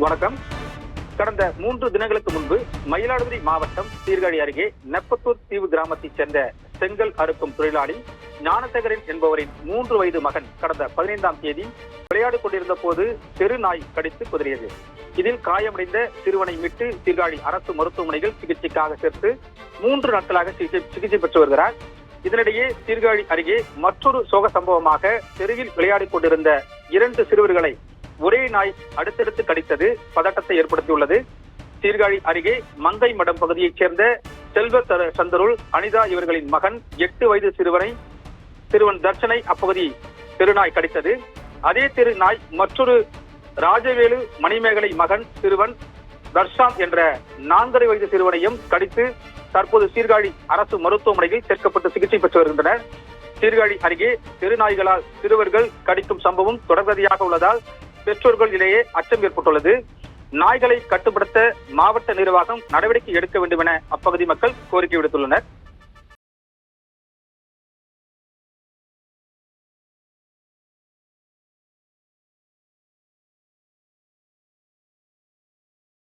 வணக்கம். கடந்த 3 தினங்களுக்கு முன்பு மயிலாடுதுறை மாவட்டம் சீர்காழி அருகே நெப்பத்தூர் தீவு கிராமத்தைச் சேர்ந்த செங்கல் அறுக்கும் தொழிலாளி ஞானசேகரன் என்பவரின் 3 வயது மகன் கடந்த 15ஆம் தேதி விளையாடிக் கொண்டிருந்த போது தெரு நாய் கடித்து குதறியது. இதில் காயமடைந்த சிறுவனை மீட்டு சீர்காழி அரசு மருத்துவமனையில் சிகிச்சைக்காக சேர்த்து 3 நாட்களாக சிகிச்சை பெற்று வருகிறார். இதனிடையே சீர்காழி அருகே மற்றொரு சோக சம்பவமாக தெருவில் விளையாடிக் கொண்டிருந்த 2 சிறுவர்களை ஒரே நாய் அடுத்தடுத்து கடித்தது பதட்டத்தை ஏற்படுத்தியுள்ளது. சீர்காழி அருகே மங்கை மடம் பகுதியைச் சேர்ந்த செல்வ சந்தருள் அனிதா இவர்களின் மகன் 8 வயது சிறுவன் தர்ஷனை அப்பகுதி தெருநாய் கடித்தது. அதே தெரு நாய் மற்றொரு ராஜவேலு மணிமேகலை மகன் சிறுவன் தர்ஷான் என்ற 4.5 வயது சிறுவனையும் கடித்து தற்போது சீர்காழி அரசு மருத்துவமனையில் சேர்க்கப்பட்டு சிகிச்சை பெற்று வருகின்றனர். சீர்காழி அருகே தெருநாய்களால் சிறுவர்கள் கடிக்கும் சம்பவம் தொடர்கதையாக உள்ளதால் பெற்றோர்களிடையே அச்சம் ஏற்பட்டுள்ளது. நாய்களை கட்டுப்படுத்த மாவட்ட நிர்வாகம் நடவடிக்கை எடுக்க வேண்டும் என அப்பகுதி மக்கள் கோரிக்கை விடுத்துள்ளனர்.